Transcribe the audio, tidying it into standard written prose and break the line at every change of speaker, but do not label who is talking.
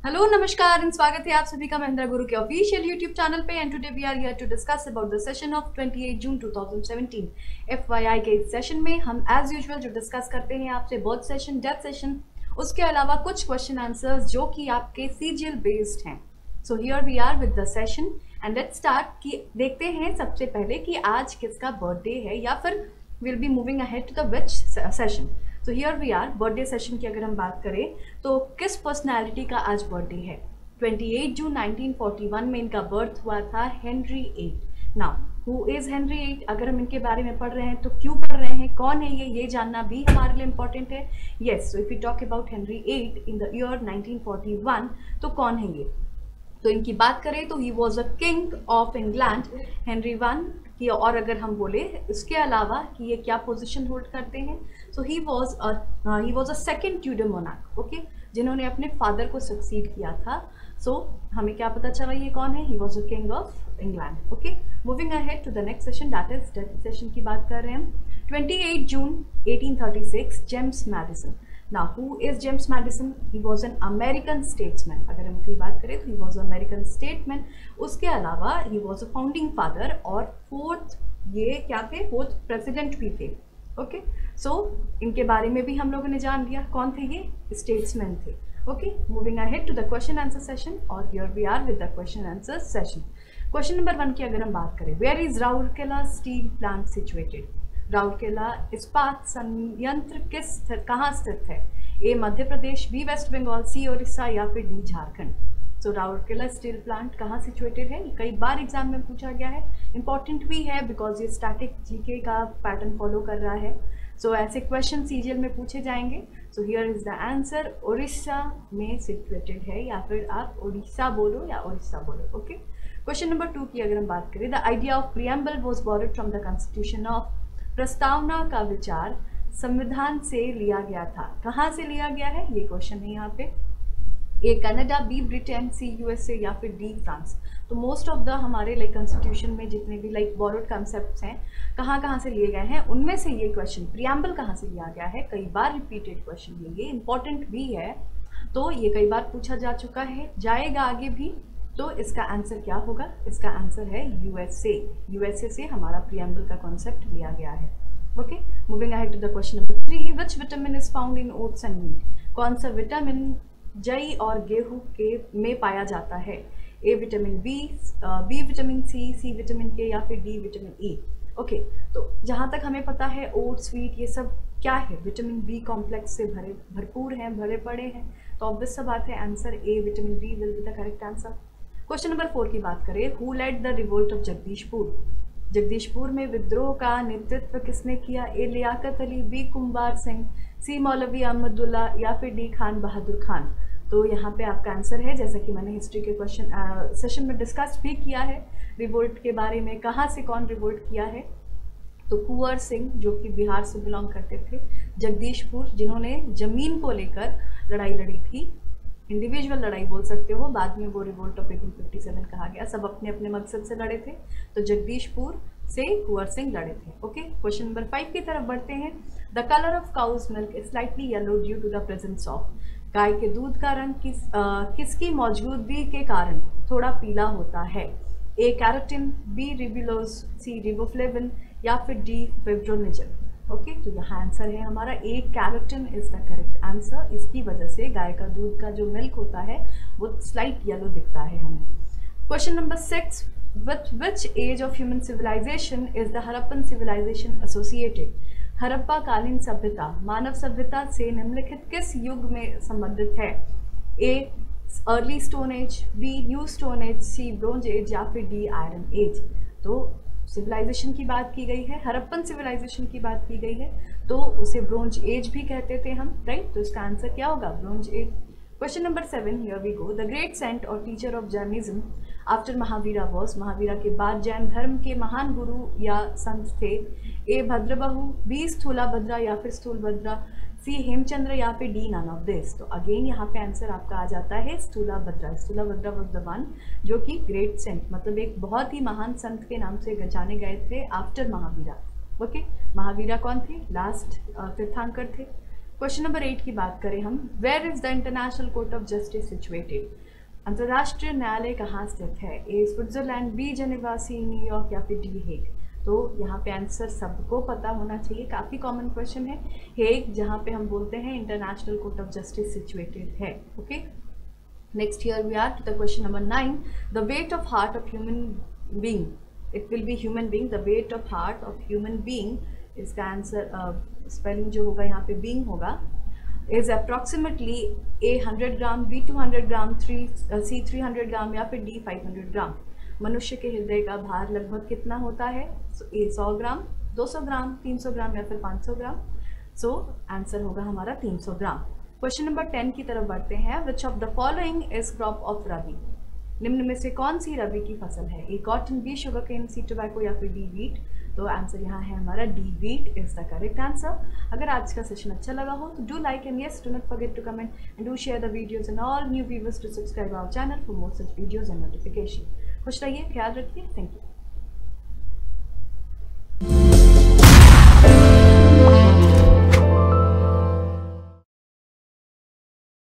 Hello नमस्कार and स्वागत है आप सभी का महिंद्रा गुरु के ऑफिशियल यूट्यूब चैनल पे। And today we are here to discuss about the session of 28 June 2017 FYI के इस सेशन में हम एज यूजुअल जो डिस्कस करते हैं आपसे बर्थ सेशन, डेथ सेशन, उसके अलावा कुछ क्वेश्चन आंसर्स जो कि आपके सीजीएल बेस्ड हैं। So here we are with the session and let's start कि देखते हैं सबसे पहले कि आज किसका बर्थडे है या फिर will be moving ahead to the which session. तो here we are birthday session की अगर हम बात करें तो किस पर्सनैलिटी का आज बर्थडे है। 28 जून 1941 में इनका बर्थ हुआ था, Henry eight. Now who is Henry eight? अगर हम इनके बारे में पढ़ रहे हैं तो क्यों पढ़ रहे हैं, कौन है ये जानना भी हमारे लिए इंपॉर्टेंट है। Yes, so if you talk about Henry eight in the year 1941 तो कौन है ये? तो इनकी बात करें तो ही was a king of England, Henry one की। और अगर हम बोले इसके अलावा कि ये क्या पोजीशन होल्ड करते हैं, so he was a second Tudor monarch, okay, जिन्होंने अपने फादर को सक्सीड किया था। सो हमें क्या पता चला ये कौन है? He was a king of England. Okay, moving ahead to the next session, that is death session की बात कर रहे हैं हम। 28 June 1836 James Madison. Now, who is James Madison? He was an American statesman. अगर हम इसकी बात करें तो he was an American statesman. उसके अलावा he was a founding father और फोर्थ प्रेसिडेंट भी थे। ओके, सो इनके बारे में भी हम लोगों ने जान लिया कौन थे ये, स्टेट्समैन थे। Okay, moving ahead to the question answer session और here we are with the question answer session. Question number 1 की अगर हम बात करें, where is Rourkela steel plant situated? Rourkela इस्पात संयंत्र कहाँ स्थित है? A Madhya Pradesh, B West Bengal, C Orissa या फिर D Jharkhand. So Rourkela steel plant कहाँ सिचुएटेड है? कई बार एग्जाम में पूछा गया है, इंपॉर्टेंट भी है बिकॉज ये स्टैटिक जीके का पैटर्न फॉलो कर रहा है। सो ऐसे क्वेश्चन सीजीएल में पूछे जाएंगे। So here is the answer, Orissa में सिचुएटेड है, या फिर आप उड़ीसा बोलो या उड़ीसा बोलो। ओके, क्वेश्चन नंबर 2 की अगर हम बात करें, the idea of preamble was borrowed from the constitution of. प्रस्तावना का विचार संविधान से लिया गया था, कहाँ से लिया गया है ये क्वेश्चन है यहाँ पे। A Canada, B Britain, C USA या फिर डी फ्रांस। तो मोस्ट ऑफ द हमारे कॉन्स्टिट्यूशन में जितने भी बोरोड कॉन्सेप्ट्स हैं कहाँ से लिए गए हैं, उनमें से ये क्वेश्चन प्रियम्बल कहाँ से लिया गया है, कई बार रिपीटेड क्वेश्चन है, ये इंपॉर्टेंट भी है। तो ये कई बार पूछा जा चुका है, जाएगा आगे भी। तो इसका आंसर क्या होगा? इसका आंसर है यूएसए। यूएसए से हमारा प्रियम्बल का कॉन्सेप्ट लिया गया है। Okay, moving ahead to the question number 3, which vitamin is found in oats and meat? कौन सा विटामिन जई और गेहूं के में पाया जाता है? A vitamin B, B vitamin C, C vitamin K या फिर डी विटामिन ई। ओके, तो जहाँ तक हमें पता है ओट्स, व्हीट ये सब क्या है, विटामिन बी कॉम्प्लेक्स से भरपूर हैं, भरे पड़े हैं। तो ऑब्वियस सा बात है answer A vitamin B will be the correct answer. Question number 4 की बात करें, who led the revolt of Jagdishpur? Jagdishpur में विद्रोह का नेतृत्व किसने किया? A Liyaqat Ali, B Kumbhar Singh, C Maulvi Ahmadullah या फिर डी खान बहादुर खान। तो यहाँ पे आपका आंसर है, जैसा कि मैंने हिस्ट्री के क्वेश्चन सेशन में डिस्कस भी किया है रिवोल्ट के बारे में, कहाँ से कौन रिवोल्ट किया है। तो कुंवर सिंह जो कि बिहार से बिलोंग करते थे, जगदीशपुर जिन्होंने जमीन को लेकर लड़ाई लड़ी थी, इंडिविजुअल लड़ाई बोल सकते हो, बाद में वो रिवोल्ट ऑफ 1857 कहा गया, सब अपने अपने मकसद से लड़े थे। तो जगदीशपुर से कुंवर सिंह लड़े थे। ओके, क्वेश्चन नंबर 5 की तरफ बढ़ते हैं। The colour of cow's milk is slightly yellow due to the presence of. गाय के दूध का रंग किसकी मौजूदगी के कारण थोड़ा पीला होता है? A carotene, B ribulose, C riboflavin या फिर डी फिब्रोनिजन। ओके, तो यहाँ आंसर है हमारा A carotene is the correct answer. इसकी वजह से गाय का दूध का जो मिल्क होता है वो स्लाइट येलो दिखता है हमें। Question number 6, with which age of human civilization is the Harappan civilization associated? Harappa कालीन सभ्यता मानव सभ्यता से निम्नलिखित किस युग में संबंधित है? A early stone age, B new stone age, C bronze age या फिर डी आयरन एज। तो सिविलाइजेशन की बात की गई है, हड़प्पन सिविलाइजेशन की बात की गई है, तो उसे ब्रोंज एज भी कहते थे हम, राइट। तो इसका आंसर क्या होगा? Bronze age. Question number 7, here we go. The great saint और teacher of Jainism after Mahavira was. Mahavira के बाद जैन धर्म के महान गुरु या संत थे? ए भद्रबहु, बी स्थूलाभद्रा या फिर स्थूलभद्रा, सी हेमचंद्र या फिर डी नन ऑफ दिस। तो अगेन यहाँ पे आंसर आपका आ जाता है स्थूलाभद्रा। स्थूलाभद्रा वॉज द वन जो कि ग्रेट सेंट, मतलब एक बहुत ही महान संत के नाम से जाने गए थे आफ्टर महावीरा। ओके, महावीरा कौन थे? लास्ट तीर्थंकर थे। क्वेश्चन नंबर 8 की बात करें हम, where is the international court of justice situated? अंतर्राष्ट्रीय न्यायालय कहाँ स्थित है? A Switzerland, B Geneva, C New York या फिर डी हेग? तो यहाँ पे आंसर सबको पता होना चाहिए, काफ़ी कॉमन क्वेश्चन है। हेग, जहाँ पे हम बोलते हैं International court of justice situated है। Okay, next here we are to the question number 9, the weight of heart of human being, it will be human being, the weight of heart of human being, इसका answer spelling जो होगा यहाँ पे being होगा, is approximately A 100 gram, B 200 gram, C 300 gram या फिर D 500 ग्राम। मनुष्य के हृदय का भार लगभग कितना होता है? ए 100 ग्राम, 200 ग्राम, 300 ग्राम या फिर 500 ग्राम। सो आंसर होगा हमारा 300 ग्राम। क्वेश्चन नंबर 10 की तरफ बढ़ते हैं। Which of the following is crop of rabi? निम्न में से कौन सी रबी की फसल है? A cotton, B sugar cane, C tobacco या फिर डी वीट? तो आंसर यहाँ है हमारा D wheat is the correct answer. अगर आज का सेशन अच्छा लगा हो तो do like and yes, do not forget to comment and do share the videos and all new viewers to subscribe our channel for more such videos and notification. खुश रहिए, ख्याल रखिए, थैंक यू।